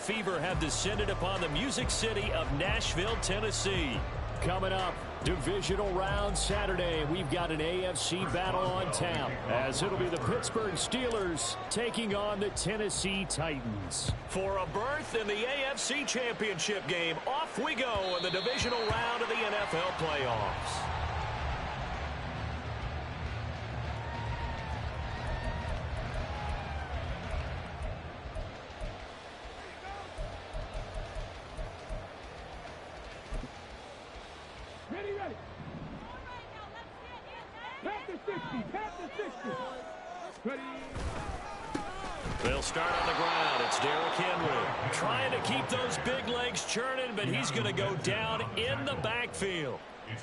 fever have descended upon the Music City of Nashville, Tennessee. Coming up, divisional round Saturday. We've got an AFC battle on tap, as it'll be the Pittsburgh Steelers taking on the Tennessee Titans. For a berth in the AFC Championship game, off we go in the divisional round of the NFL playoffs. They'll start on the ground. It's Derrick Henry trying to keep those big legs churning, but he's going to go down in the backfield.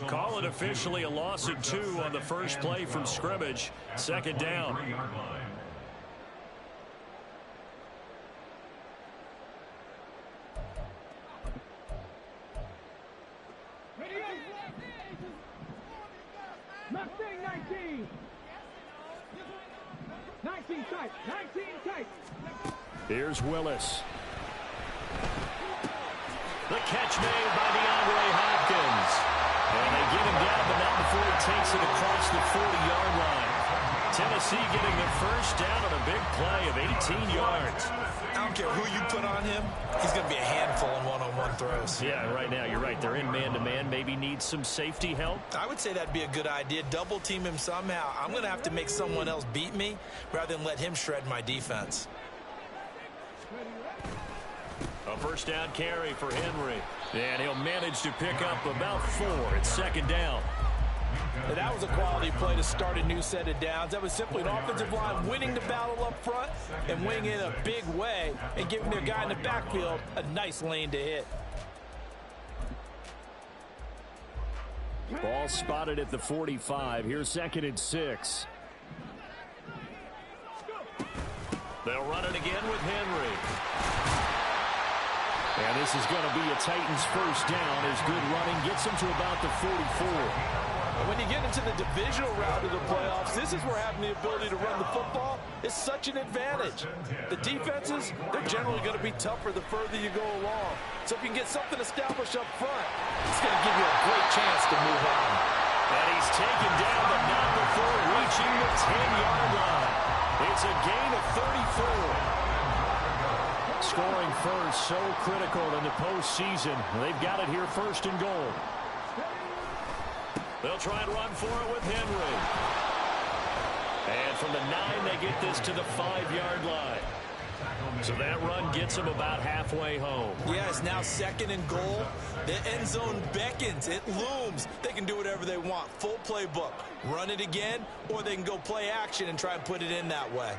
Call it officially a loss of 2 on the first play from scrimmage. Second down. Mustang 19. 19 tight. 19 tight. Here's Willis. The catch made by DeAndre Hopkins. And they get him down, but not before he takes it across the 40-yard line. Tennessee getting the first down on a big play of 18 yards. I don't care who you put on him. He's going to be a handful in one-on-one throws. Yeah, right now, you're right. They're in man-to-man. Maybe need some safety help. I would say that'd be a good idea. Double team him somehow. I'm going to have to make someone else beat me rather than let him shred my defense. A first down carry for Henry. And he'll manage to pick up about 4. It's second down. And that was a quality play to start a new set of downs. That was simply an offensive line winning the battle up front and winning in a big way and giving their guy in the backfield a nice lane to hit. Ball spotted at the 45. Here's 2nd and 6. They'll run it again with Henry. And this is going to be a Titans first down as good running gets them to about the 44. When you get into the divisional round of the playoffs, this is where having the ability to run the football is such an advantage. The defenses, they're generally going to be tougher the further you go along. So if you can get something established up front, it's going to give you a great chance to move on. And he's taken down, but not before reaching the 10-yard line. It's a gain of 34. Scoring first, so critical in the postseason. They've got it here first and goal. They'll try and run for it with Henry. And from the 9, they get this to the 5-yard line. So that run gets them about halfway home. Yeah, it's now 2nd and goal. The end zone beckons. It looms. They can do whatever they want. Full playbook. Run it again, or they can go play action and try and put it in that way.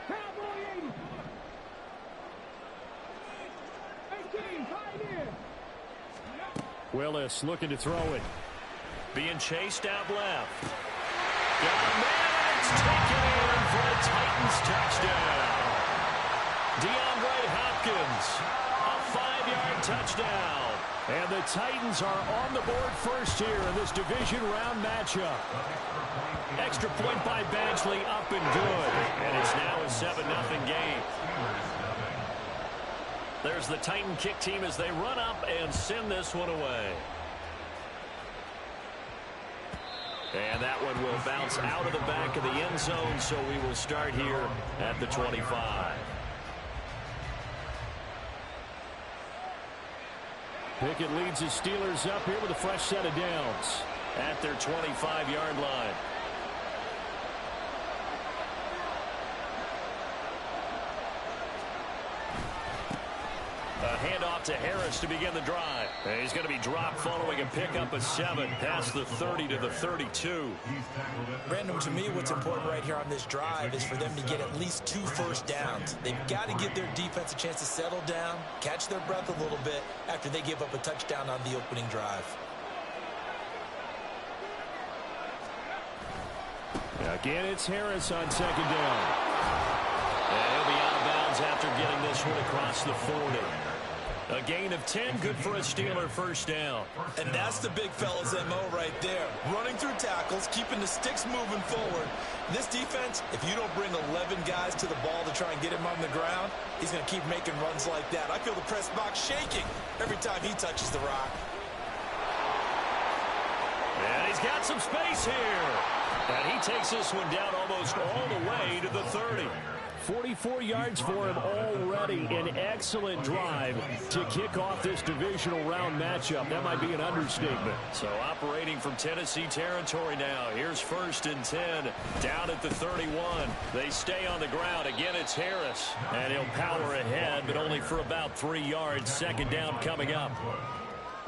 Willis looking to throw it. Being chased out left. Got a man, and it's taken in for a Titans touchdown. DeAndre Hopkins, a 5-yard touchdown. And the Titans are on the board first here in this division round matchup. Extra point by Badgley, up and good. And it's now a 7-0 game. There's the Titan kick team as they run up and send this one away. And that one will bounce out of the back of the end zone, so we will start here at the 25. Pickett leads his Steelers up here with a fresh set of downs. At their 25-yard line. A handoff to Harris to begin the drive. And he's going to be dropped following a pickup of 7 past the 30 to the 32. Brandon, to me, what's important right here on this drive is for them to get at least 2 first downs. They've got to give their defense a chance to settle down, catch their breath a little bit after they give up a touchdown on the opening drive. Again, it's Harris on 2nd down. And he'll be out of bounds after getting this one across the 40. A gain of 10, good for a Steeler first down. And that's the big fella's MO right there. Running through tackles, keeping the sticks moving forward. This defense, if you don't bring 11 guys to the ball to try and get him on the ground, he's going to keep making runs like that. I feel the press box shaking every time he touches the rock. And he's got some space here. And he takes this one down almost all the way to the 30. 44 yards for him already. An excellent drive to kick off this divisional round matchup. That might be an understatement. So operating from Tennessee territory now. Here's 1st and 10 down at the 31. They stay on the ground. Again, it's Harris. And he'll power ahead, but only for about 3 yards. 2nd down coming up.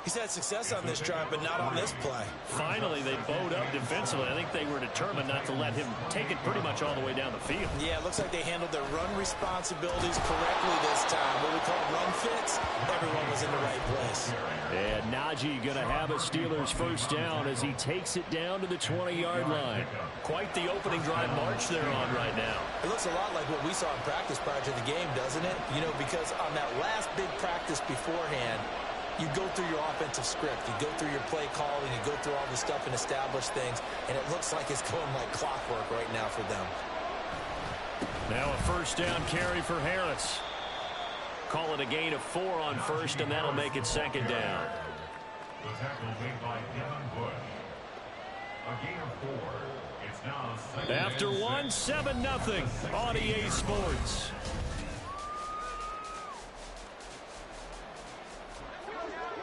He's had success on this drive, but not on this play. Finally, they bowed up defensively. I think they were determined not to let him take it pretty much all the way down the field. Yeah, it looks like they handled their run responsibilities correctly this time. What we call run fits, everyone was in the right place. And Najee going to have a Steelers first down as he takes it down to the 20-yard line. Quite the opening drive march they're on right now. It looks a lot like what we saw in practice prior to the game, doesn't it? You know, because on that last big practice beforehand, you go through your offensive script. You go through your play calling. You go through all the stuff and establish things. And it looks like it's going like clockwork right now for them. Now a first down carry for Harris. Call it a gain of 4 on 1st, and that'll make it 2nd down. The tackle made by Devin Bush. A gain of 4. It's now 2nd. After 1, 7-0 on EA Sports.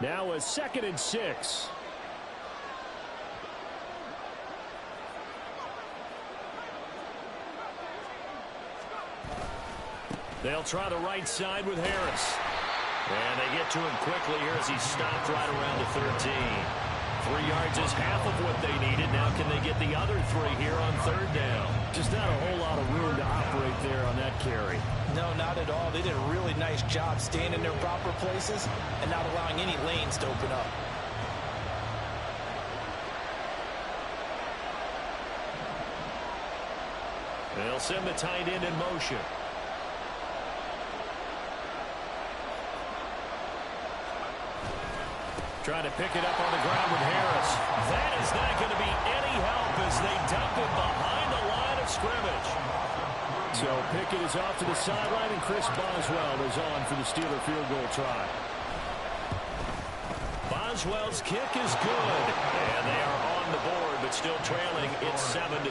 Now a 2nd and 6. They'll try the right side with Harris. And they get to him quickly here as he stopped right around the 13. 3 yards is half of what they needed. Now can they get the other 3 here on 3rd down? Just not a whole lot of room to operate there on that carry. No, not at all. They did a really nice job staying in their proper places and not allowing any lanes to open up. They'll send the tight end in motion. Trying to pick it up on the ground with Harris. That is not going to be any help as they dump him behind the line of scrimmage. So Pickett is off to the sideline, and Chris Boswell is on for the Steeler field goal try. Boswell's kick is good. And they are on the board, but still trailing. It's 7-3.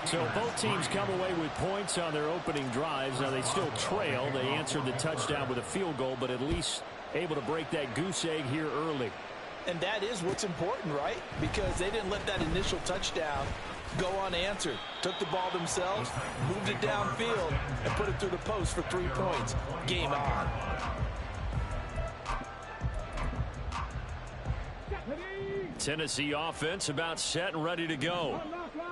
So both teams come away with points on their opening drives. Now they still trail. They answered the touchdown with a field goal, but at least able to break that goose egg here early. And that is what's important, right? Because they didn't let that initial touchdown go unanswered. Took the ball themselves, moved it downfield, and put it through the post for 3 points. Game on. Tennessee offense about set and ready to go.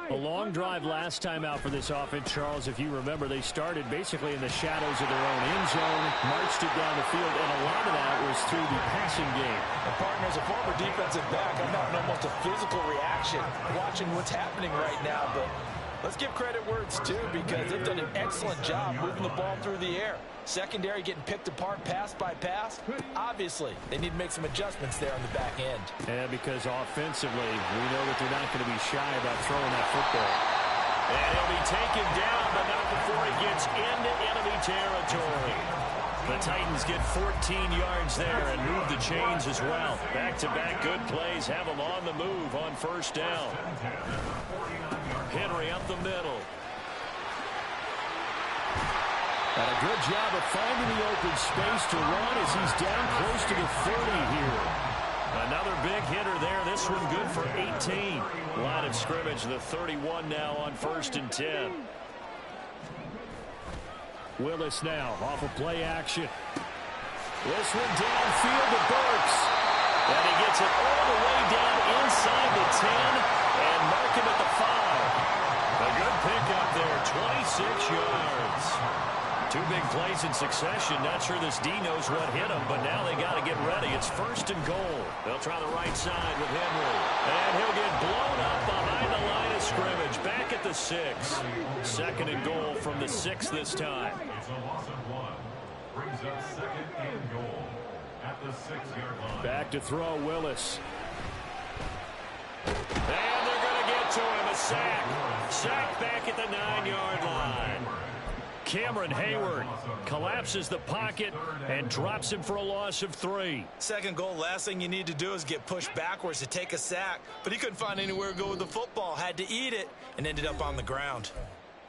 A long drive last time out for this offense, Charles. If you remember, they started basically in the shadows of their own end zone, marched it down the field, and a lot of that was through the passing game. And partner, as a former defensive back, I'm having almost a physical reaction watching what's happening right now. But let's give credit where it's due, because they've done an excellent job moving the ball through the air. Secondary getting picked apart pass by pass. Obviously, they need to make some adjustments there on the back end. And because offensively, we know that they're not going to be shy about throwing that football. And he'll be taken down, but not before he gets into enemy territory. The Titans get 14 yards there and move the chains as well. Back-to-back good plays have them on the move on 1st down. Henry up the middle. And a good job of finding the open space to run as he's down close to the 30 here. Another big hitter there. This one good for 18. Line of scrimmage, the 31 now on 1st and 10. Willis now off of play action. This one downfield to Burks. And he gets it all the way down inside the 10 and mark him at the 5. A good pickup there, 26 yards. 2 big plays in succession. Not sure this D knows what hit him, but now they got to get ready. It's 1st and goal. They'll try the right side with Henry. And he'll get blown up behind the line of scrimmage. Back at the 6. 2nd and goal from the 6 this time. It's a loss of 1. Brings up 2nd and goal. the 6-yard line. Back to throw, Willis. And they're going to get to him. A sack. Sack back at the 9-yard line. Cameron Hayward collapses the pocket and drops him for a loss of 3. Second goal, last thing you need to do is get pushed backwards to take a sack. But he couldn't find anywhere to go with the football. Had to eat it and ended up on the ground.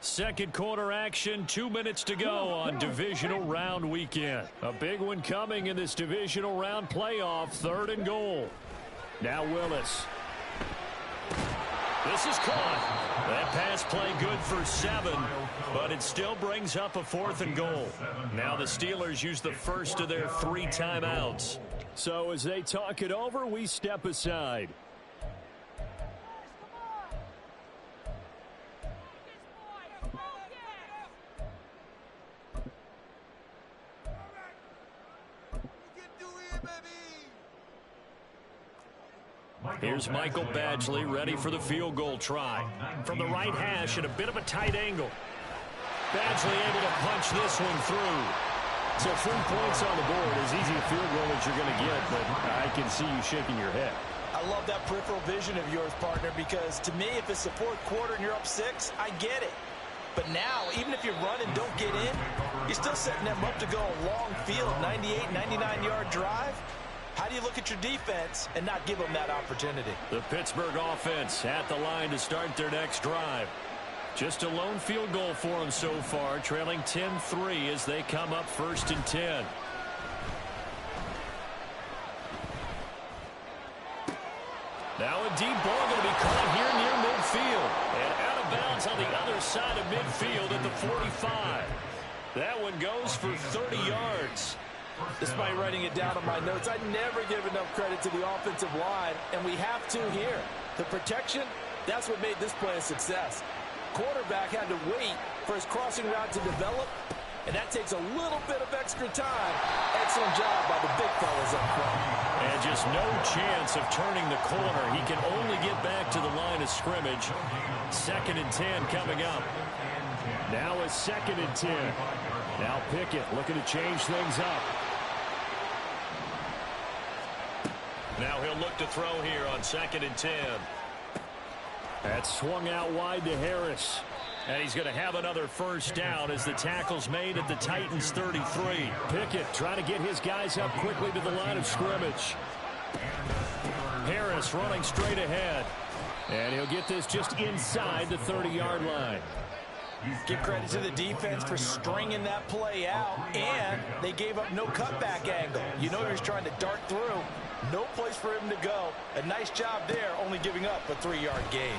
Second quarter action, 2 minutes to go on divisional round weekend. A big one coming in this divisional round playoff, 3rd and goal. Now Willis. This is caught. That pass play good for 7, but it still brings up a 4th and goal. Now the Steelers use the first of their 3 timeouts. So as they talk it over, we step aside. Here's Michael Badgley ready for the field goal try. From the right hash at a bit of a tight angle. Badgley able to punch this one through. So 3 points on the board. As easy a field goal as you're going to get, but I can see you shaking your head. I love that peripheral vision of yours, partner, because to me, if it's the 4th quarter and you're up 6, I get it. But now, even if you run and don't get in, you're still setting them up to go a long field, 98, 99-yard drive. How do you look at your defense and not give them that opportunity? The Pittsburgh offense at the line to start their next drive. Just a lone field goal for them so far, trailing 10-3 as they come up 1st and 10. Now a deep ball going to be caught here near midfield. And out of bounds on the other side of midfield at the 45. That one goes for 30 yards. Despite writing it down on my notes, I never give enough credit to the offensive line, and we have to here. The protection, that's what made this play a success. Quarterback had to wait for his crossing route to develop, and that takes a little bit of extra time. Excellent job by the big fellas up front. And just no chance of turning the corner. He can only get back to the line of scrimmage. 2nd and 10 coming up. Now a 2nd and 10. Now Pickett looking to change things up. Now he'll look to throw here on 2nd and 10. That's swung out wide to Harris. And he's going to have another first down as the tackle's made at the Titans 33. Pickett trying to get his guys up quickly to the line of scrimmage. Harris running straight ahead. And he'll get this just inside the 30-yard line. Give credit to the defense for stringing that play out, and they gave up no cutback angle. You know he was trying to dart through. No place for him to go. A nice job there, only giving up a 3-yard gain.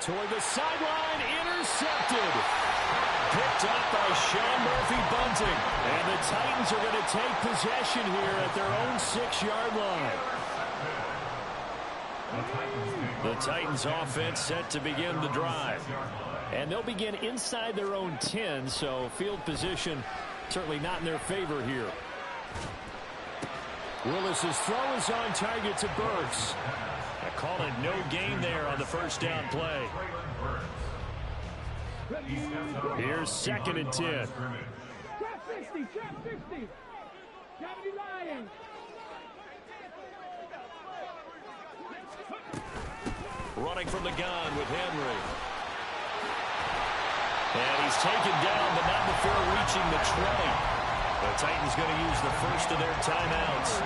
Toward the sideline, intercepted. Picked up by Sean Murphy-Bunting. And the Titans are going to take possession here at their own 6-yard line. The Titans offense set to begin the drive. And they'll begin inside their own 10, so field position certainly not in their favor here. Willis's throw is on target to Burks. I call it no gain there on the first down play. Here's 2nd and 10. Trap 60, trap 60. Cavity Lions. Running from the gun with Henry. And he's taken down, but not before reaching the 20. The Titans going to use the first of their timeouts,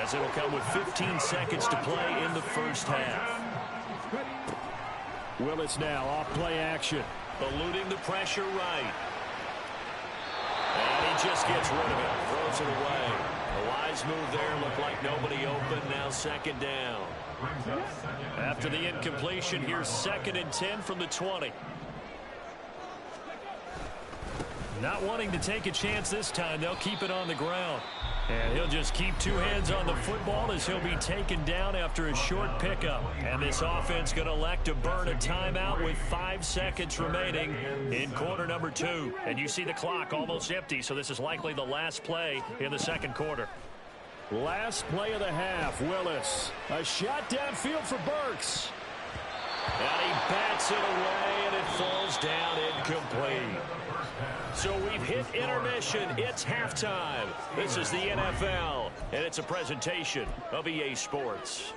as it'll come with 15 seconds to play in the first half. Willis now off play action. Eluding the pressure right. And he just gets rid of it. Throws it away. A wise move there. Looked like nobody open. Now 2nd down. After the incompletion, here's 2nd and 10 from the 20. Not wanting to take a chance this time. They'll keep it on the ground. And he'll just keep 2 hands on the football as he'll be taken down after a short pickup. And this offense going to elect to burn a timeout with 5 seconds remaining in quarter number 2. And you see the clock almost empty, so this is likely the last play in the 2nd quarter. Last play of the half, Willis. A shot downfield for Burks. And he bats it away, and it falls down incomplete. So we've hit intermission. It's halftime. This is the NFL, and it's a presentation of EA Sports.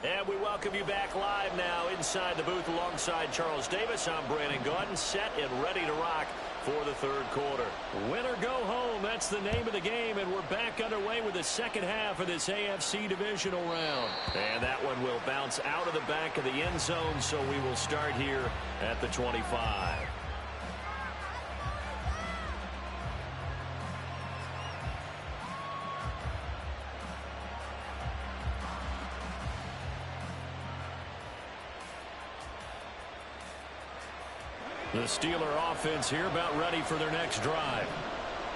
And we welcome you back live now inside the booth alongside Charles Davis. I'm Brandon Gaudin, set and ready to rock for the third quarter. Win or go home, that's the name of the game, and we're back underway with the second half of this AFC divisional round. And that one will bounce out of the back of the end zone, so we will start here at the 25. The Steeler offense here about ready for their next drive.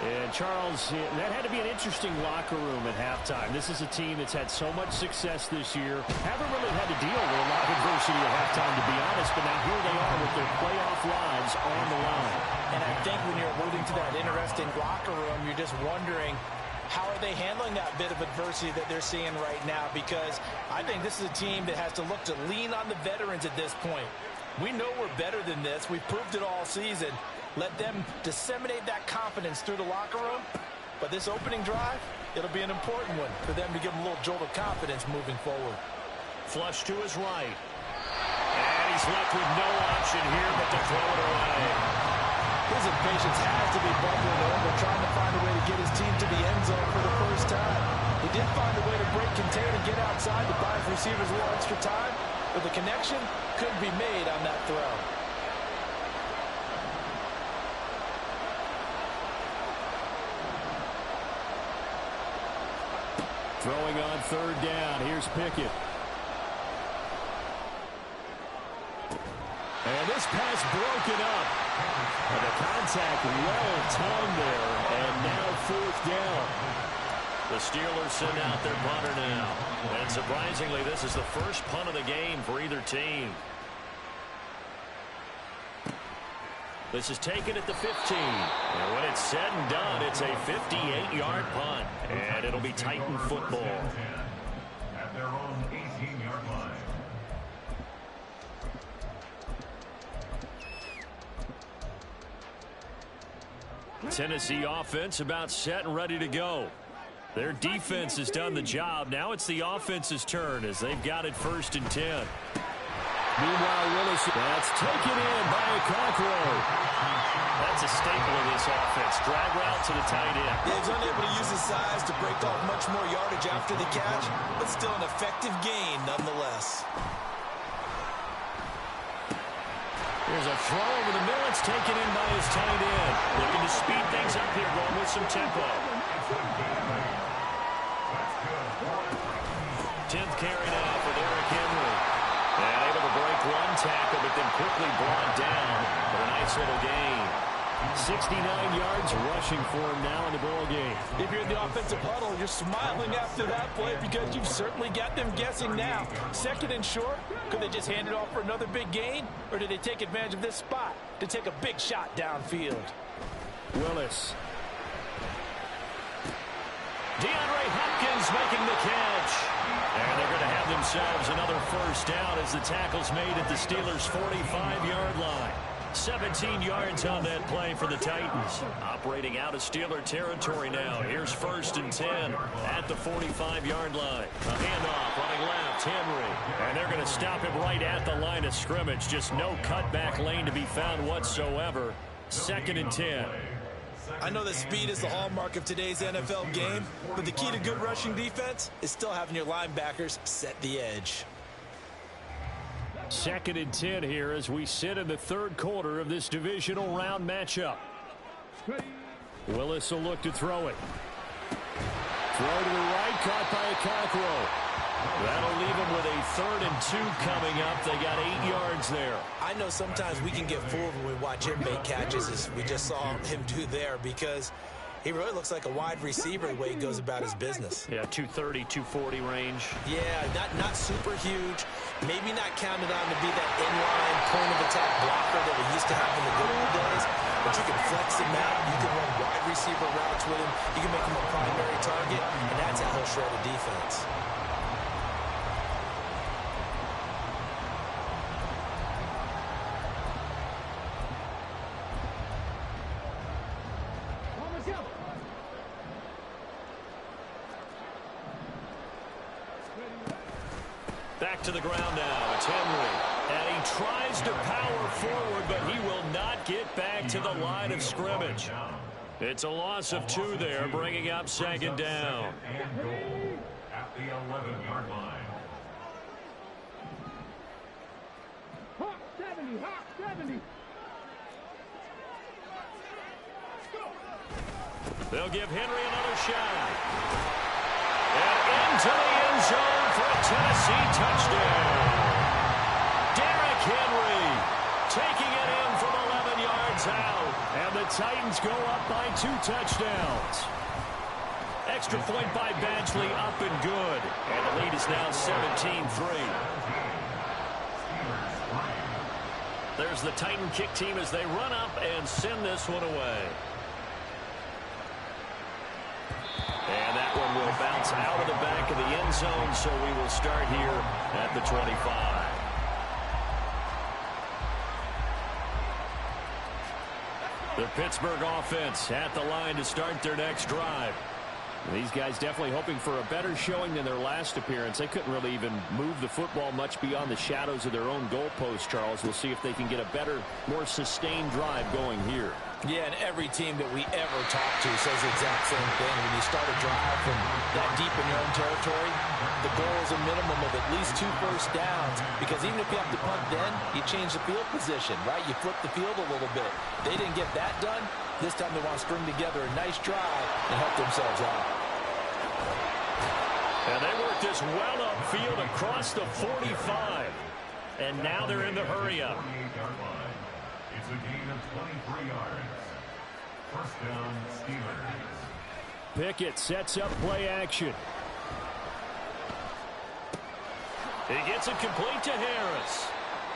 And Charles, that had to be an interesting locker room at halftime. This is a team that's had so much success this year. Haven't really had to deal with a lot of adversity at halftime, to be honest, but now here they are with their playoff lives on the line. And I think when you're alluding to that interesting locker room, you're just wondering, how are they handling that bit of adversity that they're seeing right now? Because I think this is a team that has to look to lean on the veterans at this point. We know we're better than this. We've proved it all season. Let them disseminate that confidence through the locker room. But this opening drive, it'll be an important one for them to give them a little jolt of confidence moving forward. Flush to his right. And he's left with no option here but to throw it away. His impatience has to be bubbling over, trying to find a way to get his team to the end zone for the first time. He did find a way to break contain and get outside to buy his receivers a little extra time, but the connection couldn't be made on that throw. Throwing on third down. Here's Pickett. And this pass broken up. And the contact well timed there. And now fourth down. The Steelers send out their punter now. And surprisingly, this is the first punt of the game for either team. This is taken at the 15. And when it's said and done, it's a 58-yard punt. And it'll be Titan football. At their own 18-yard line. Tennessee offense about set and ready to go. Their defense has done the job. Now it's the offense's turn as they've got it 1st and 10. Meanwhile, Willis, that's taken in by Okonkwo. That's a staple of this offense. Drag route to the tight end. Yeah, he's unable to use his size to break off much more yardage after the catch, but still an effective gain nonetheless. There's a throw over the middle. It's taken in by his tight end. Looking to speed things up here, going with some tempo. 10th carry now for Derrick Henry. And able to break one tackle, but then quickly brought down for a nice little gain. 69 yards rushing for him now in the ball game. If you're in the offensive huddle, you're smiling after that play because you've certainly got them guessing now. 2nd and short, could they just hand it off for another big gain? Or did they take advantage of this spot to take a big shot downfield? Willis. DeAndre Hopkins making the catch. And they're going to have themselves another first down as the tackle's made at the Steelers' 45-yard line. 17 yards on that play for the Titans. Operating out of Steeler territory now. Here's 1st and 10 at the 45-yard line. A handoff running left, Henry. And they're going to stop him right at the line of scrimmage. Just no cutback lane to be found whatsoever. 2nd and 10. I know that speed is the hallmark of today's NFL game, but the key to good rushing defense is still having your linebackers set the edge. 2nd and 10 here as we sit in the third quarter of this divisional round matchup. Willis will look to throw it. Throw to the right, caught by Okonkwo. That'll leave him with a 3rd and 2 coming up. They got 8 yards there. I know sometimes we can get fooled when we watch him make catches, as we just saw him do there, because he really looks like a wide receiver the way he goes about his business. Yeah, 230, 240 range. Yeah, not super huge. Maybe not counted on to be that inline point-of-attack blocker that we used to have in the good old days, but you can flex him out. You can run wide receiver routes with him. You can make him a primary target, and that's how he'll shred a defense. Back to the ground now. It's Henry. And he tries to power forward, but he will not get back to the line of scrimmage. It's a loss of 2 there, bringing up second down. And goal at the 11-yard line. Hawk 70, Hawk 70. They'll give Henry another shot. And into the end zone for a Tennessee touchdown. Derrick Henry taking it in from 11 yards out. And the Titans go up by 2 touchdowns. Extra point by Badgley, up and good. And the lead is now 17-3. There's the Titan kick team as they run up and send this one away. And that one will bounce out of the back of the end zone, so we will start here at the 25. The Pittsburgh offense at the line to start their next drive. These guys definitely hoping for a better showing than their last appearance. They couldn't really even move the football much beyond the shadows of their own goalpost, Charles. We'll see if they can get a better, more sustained drive going here. Yeah, and every team that we ever talk to says the exact same thing. When you start a drive from that deep in your own territory, the goal is a minimum of at least 2 first downs, because even if you have to punt then, you change the field position, right? You flip the field a little bit. They didn't get that done. This time they want to string together a nice drive and help themselves out. And they work this well upfield across the 45. And now they're in the hurry-up. It's a gain of 23 yards. First down, Steelers. Pickett sets up play action. He gets it complete to Harris.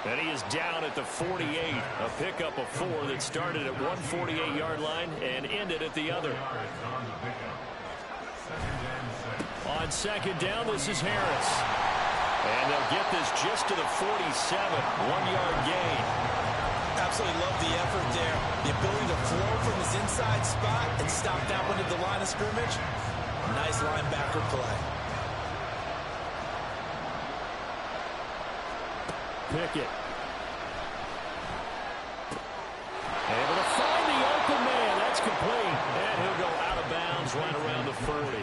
And he is down at the 48. A pickup of 4 that started at 148-yard line and ended at the other. On second down, this is Harris. And they'll get this just to the 47. 1-yard gain. Absolutely love the effort there. The ability to flow from his inside spot and stop that one at the line of scrimmage. Nice linebacker play. Pickett. Able to find the open man. That's complete. And he'll go out of bounds right around the 40.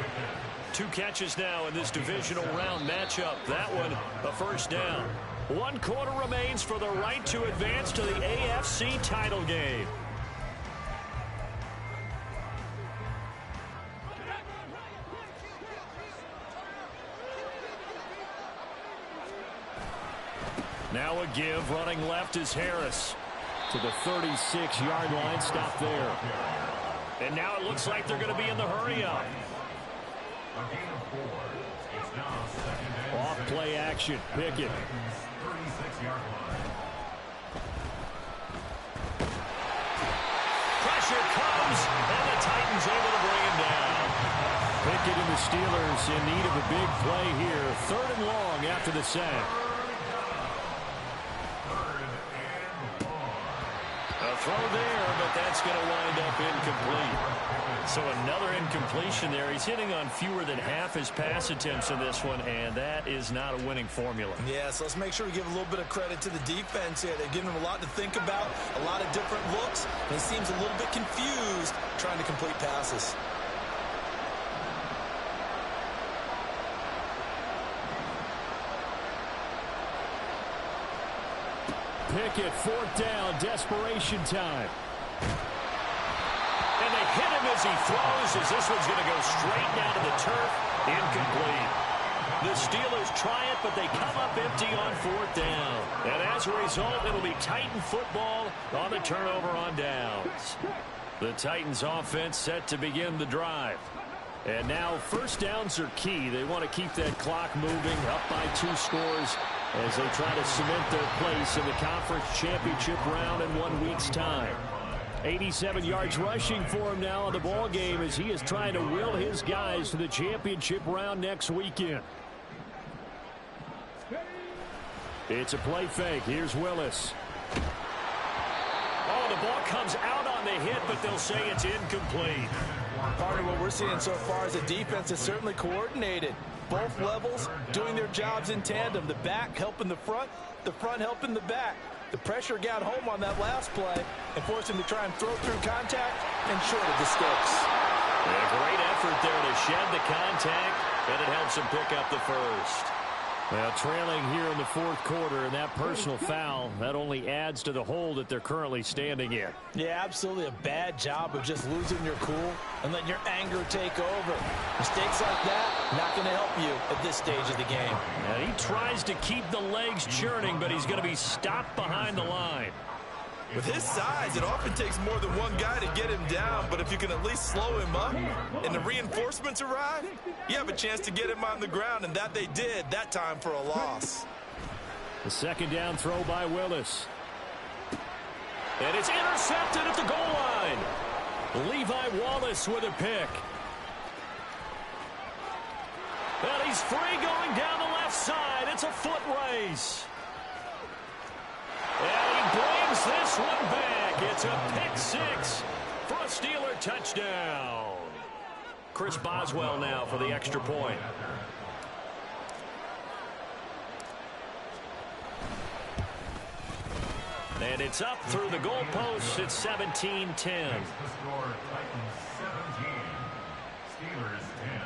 2 catches now in this divisional round matchup. That one, a first down. 1 quarter remains for the right to advance to the AFC title game. Now a give, running left is Harris. To the 36-yard line, stop there. And now it looks like they're going to be in the hurry-up. A gain of 4. It's now second and Off play action, Pickett. 36-yard line. Pressure comes, and the Titans able to bring him down. Pickett and the Steelers in need of a big play here. 3rd and long after the sack. A throw there, but that's going to wind up incomplete. So another incompletion there. He's hitting on fewer than half his pass attempts in this one, and that is not a winning formula. Yeah, so let's make sure we give a little bit of credit to the defense here. They're giving him a lot to think about, a lot of different looks, and he seems a little bit confused trying to complete passes. Pickett, 4th down, desperation time. And they hit him as he throws, as this one's going to go straight down to the turf. Incomplete. The Steelers try it, but they come up empty on 4th down. And as a result, it'll be Titan football on the turnover on downs. The Titans offense set to begin the drive. And now first downs are key. They want to keep that clock moving, up by 2 scores as they try to cement their place in the conference championship round in 1 week's time. 87 yards rushing for him now in the ball game as he is trying to will his guys to the championship round next weekend. It's a play fake. Here's Willis. Oh, the ball comes out on the hit, but they'll say it's incomplete. Part of what we're seeing so far is the defense is certainly coordinated. both levels doing their jobs in tandem. The back helping the front helping the back. The pressure got home on that last play and forced him to try and throw through contact and shorted the sticks. A great effort there to shed the contact, and it helps him pick up the first. Well, trailing here in the fourth quarter, and that personal foul, that only adds to the hole that they're currently standing in. Yeah, absolutely a bad job of just losing your cool and letting your anger take over. Mistakes like that, not going to help you at this stage of the game. And he tries to keep the legs churning, but he's going to be stopped behind the line. With his size, it often takes more than one guy to get him down, but if you can at least slow him up and the reinforcements arrive, you have a chance to get him on the ground, and that they did, that time for a loss. The second down throw by Willis. And it's intercepted at the goal line. Levi Wallace with a pick. And he's free going down the left side. It's a foot race. And he brings this one back. It's a pick six for a Steeler touchdown. Chris Boswell now for the extra point. And it's up through the goalposts. It's 17-10. The score, Titans 17, Steelers 10.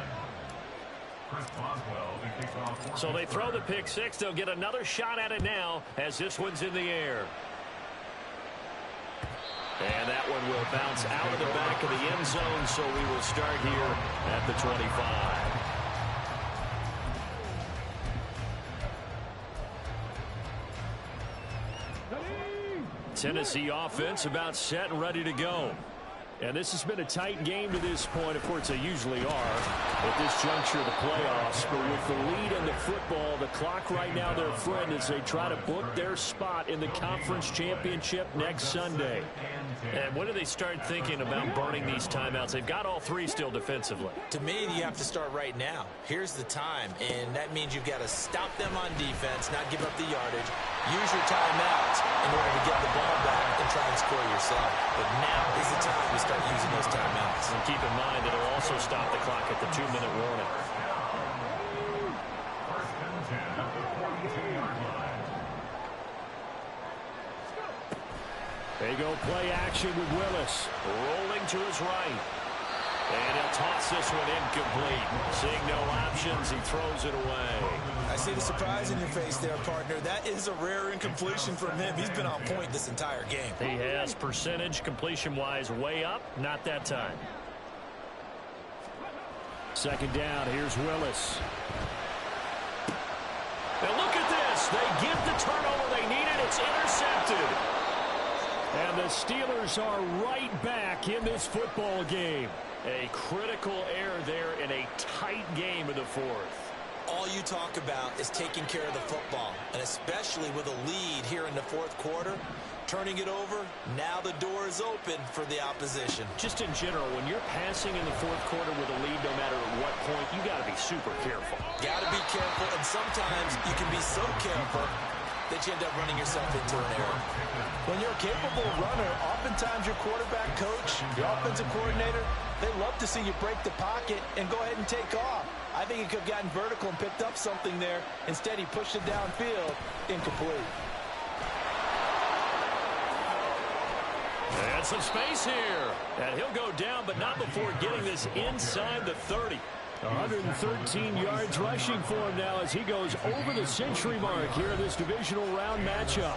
Chris Boswell, the kickoff. So they throw the pick six. They'll get another shot at it now as this one's in the air. And that one will bounce out of the back of the end zone, so we will start here at the 25. Tennessee offense about set and ready to go. And this has been a tight game to this point. Of course, they usually are at this juncture of the playoffs. But with the lead in the football, the clock right now their friend as they try to book their spot in the conference championship next Sunday. And when do they start thinking about burning these timeouts? They've got all three still defensively. To me, you have to start right now. Here's the time, and that means you've got to stop them on defense, not give up the yardage, use your timeouts in order to get the ball back and try and score yourself. But now is the time to start using those timeouts. And keep in mind that it'll also stop the clock at the 2-minute warning. First and 10 at the 42-yard line. They go play action with Willis. Rolling to his right. And he'll toss this one incomplete. Seeing no options, he throws it away. I see the surprise in your face there, partner. That is a rare incompletion from him. He's been on point this entire game. He has percentage completion-wise way up. Not that time. Second down, here's Willis. Now look at this. They get the turnover they needed. It's intercepted. And the Steelers are right back in this football game. A critical error there in a tight game in the fourth. All you talk about is taking care of the football, and especially with a lead here in the fourth quarter, turning it over, now the door is open for the opposition. Just in general, when you're passing in the fourth quarter with a lead, no matter at what point, you got to be super careful. Got to be careful, and sometimes you can be so careful that you end up running yourself into an error. When you're a capable runner, oftentimes your quarterback coach, your offensive coordinator, they love to see you break the pocket and go ahead and take off. I think he could have gotten vertical and picked up something there. Instead, he pushed it downfield, incomplete. And some space here. And he'll go down, but not before getting this inside the 30. 113 yards rushing for him now as he goes over the century mark here in this divisional round matchup.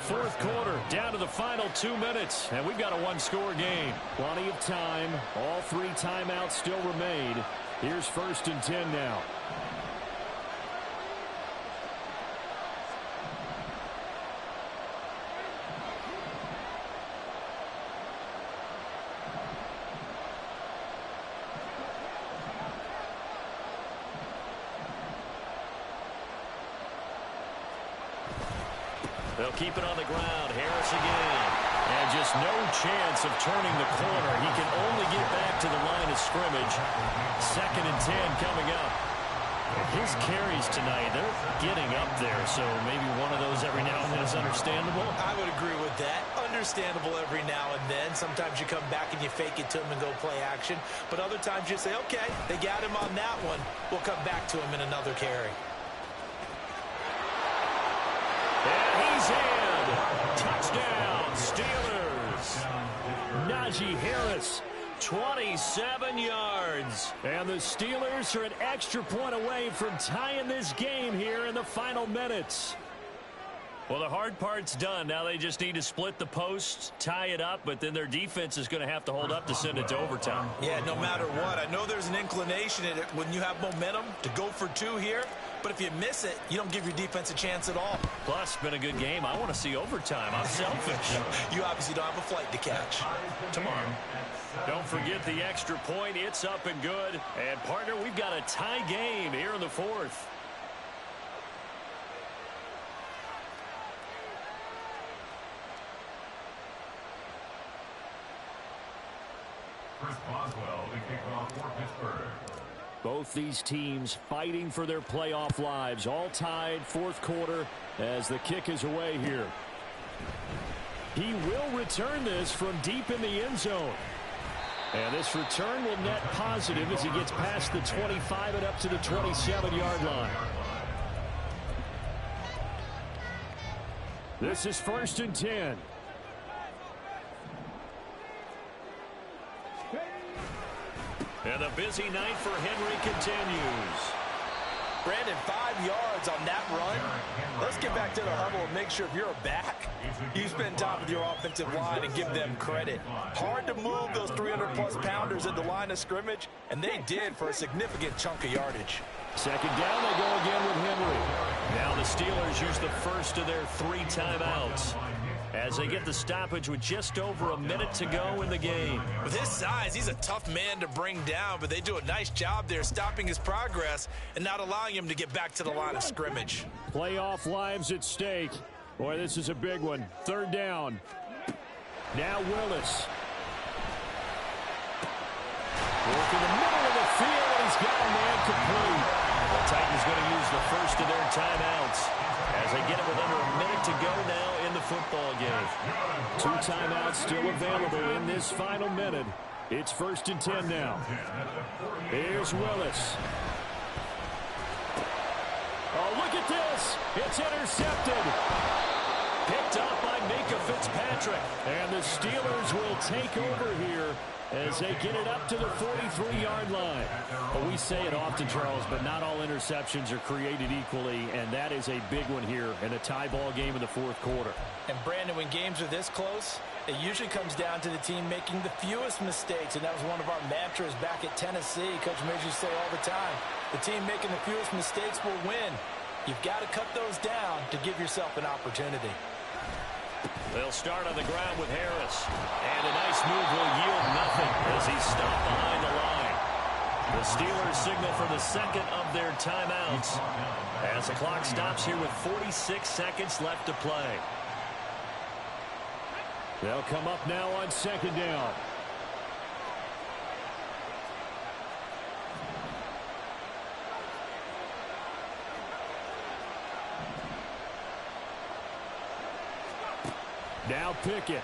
Fourth quarter, down to the final 2 minutes, and we've got a one-score game. Plenty of time. All three timeouts still remain. Here's 1st and 10 now. They'll keep it on the ground. Harris again. And just no chance of turning the corner. He can only get back to the line of scrimmage. 2nd and 10 coming up. And his carries tonight, they're getting up there. So maybe one of those every now and then is understandable. I would agree with that. understandable every now and then. Sometimes you come back and you fake it to him and go play action. But other times you say, okay, they got him on that one. We'll come back to him in another carry. And he's in. Touchdown, Steelers. Najee Harris, 27 yards. And the Steelers are an extra point away from tying this game here in the final minutes. Well, the hard part's done. Now they just need to split the posts, tie it up, but then their defense is going to have to hold up to send it to overtime. Yeah, no matter what. I know there's an inclination in it when you have momentum to go for two here, but if you miss it, you don't give your defense a chance at all. Plus, been a good game. I want to see overtime. I'm selfish. You obviously don't have a flight to catch. Tomorrow. Don't forget the extra point. It's up and good. And, partner, we've got a tie game here in the fourth. Chris Boswell to kick off for Pittsburgh. Both these teams fighting for their playoff lives. All tied, fourth quarter, as the kick is away here. He will return this from deep in the end zone. And this return will net positive as he gets past the 25 and up to the 27-yard line. This is 1st and 10. And the busy night for Henry continues. Brandon, 5 yards on that run. Let's get back to the huddle and make sure if you're a back, you spend time with your offensive line and give them credit. Hard to move those 300-plus pounders at the line of scrimmage, and they did for a significant chunk of yardage. Second down, they go again with Henry. Now the Steelers use the first of their 3 timeouts as they get the stoppage with just over a minute to go in the game. With his size, he's a tough man to bring down, but they do a nice job there stopping his progress and not allowing him to get back to the line of scrimmage. Playoff lives at stake. Boy, this is a big one. 3rd down. Now Willis. Working the middle of the field, and he's got a man complete. The Titans going to use the first of their timeouts as they get it with under a minute to go now in the football game. 2 timeouts still available in this final minute. It's 1st and 10 now. Here's Willis. Oh, look at this. It's intercepted. Picked up by Minkah Fitzpatrick. And the Steelers will take over here as they get it up to the 43-yard line. Well, we say it often, Charles, but not all interceptions are created equally, and that is a big one here in a tie ball game in the 4th quarter. And, Brandon, when games are this close, it usually comes down to the team making the fewest mistakes, and that was one of our mantras back at Tennessee. Coach Midge used to say all the time, the team making the fewest mistakes will win. You've got to cut those down to give yourself an opportunity. They'll start on the ground with Harris. And a nice move will yield nothing as he's stopped behind the line. The Steelers signal for the second of their timeouts as the clock stops here with 46 seconds left to play. They'll come up now on 2nd down. Now Pickett.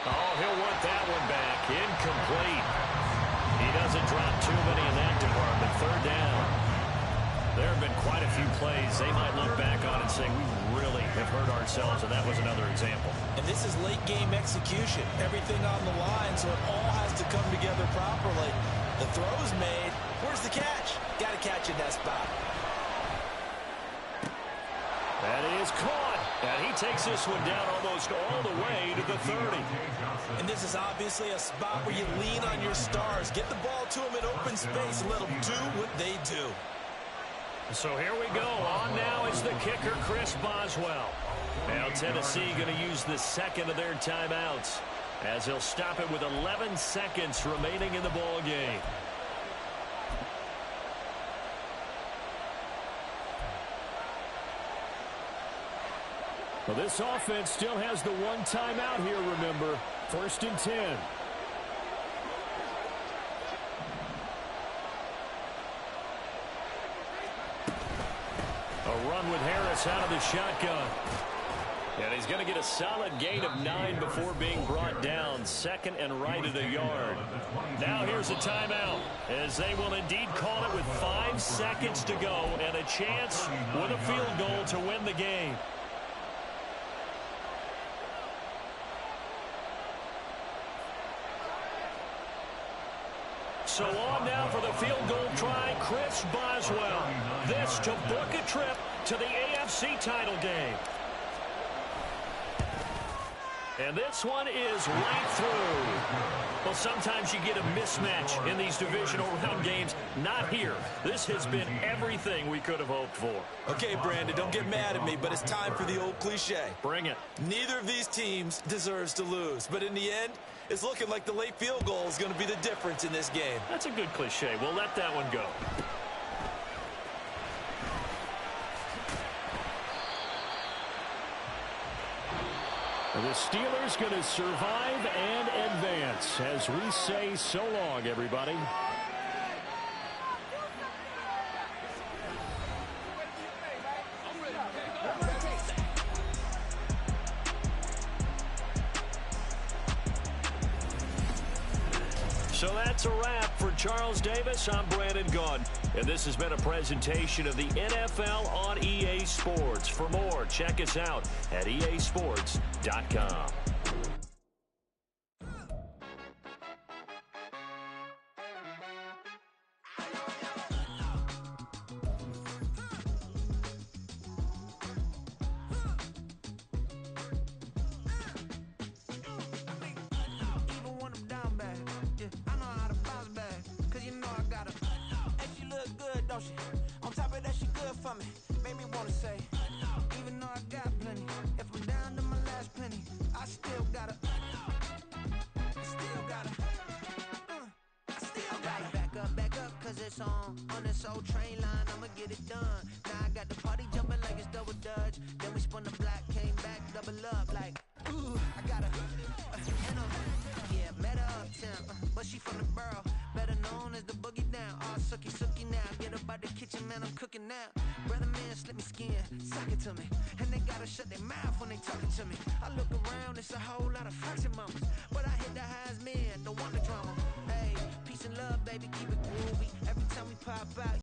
Oh, he'll want that one back. Incomplete. He doesn't drop too many in that department. 3rd down. There have been quite a few plays they might look back on and say, we really have hurt ourselves, and that was another example. And this is late-game execution. Everything on the line, so it all has to come together properly. The throw's made. Where's the catch? Got to catch in that spot. That is caught. And he takes this one down almost all the way to the 30. And this is obviously a spot where you lean on your stars. Get the ball to them in open space and let them do what they do. So here we go. On now is the kicker, Chris Boswell. Now Tennessee going to use the second of their timeouts as they'll stop it with 11 seconds remaining in the ball game. Well, this offense still has the 1 timeout here, remember. 1st and 10. A run with Harris Davis out of the shotgun. And he's going to get a solid gain of 9 before being brought down. Second and right at a yard. Now here's a timeout, as they will indeed call it with 5 seconds to go and a chance with a field goal to win the game. So on now for the field goal try, Chris Boswell. This to book a trip to the AFC title game. And this one is right through. Well, sometimes you get a mismatch in these divisional round games. Not here. This has been everything we could have hoped for. Okay, Brandon, don't get mad at me, but it's time for the old cliche. Bring it. Neither of these teams deserves to lose, but in the end, it's looking like the late field goal is going to be the difference in this game. That's a good cliche. We'll let that one go. The Steelers going to survive and advance as we say so long, everybody. So that's a wrap for Charles Davis. I'm Brandon Gaudin, and this has been a presentation of the NFL on EA Sports. For more, check us out at easports.com. On top of that, she good for me. Made me wanna say, even though I got plenty, if I'm down to my last penny, I still gotta back up, cause it's on this old train line, I'ma get it done. Now I got the party jumping like it's double dutch. Then we spun the block, came back, double up, like, ooh, I got yeah, met her uptown, but she from the borough, better known as the boogie down. All sucky now, get up out the kitchen, man, I'm cooking now. Brother man, slip me skin, suck it to me, and they gotta shut their mouth when they talking to me. I look around, it's a whole lot of fraction mamas, but I hit the highs, man, don't want the drama. Hey, peace and love, baby, keep it groovy. Every time we pop out.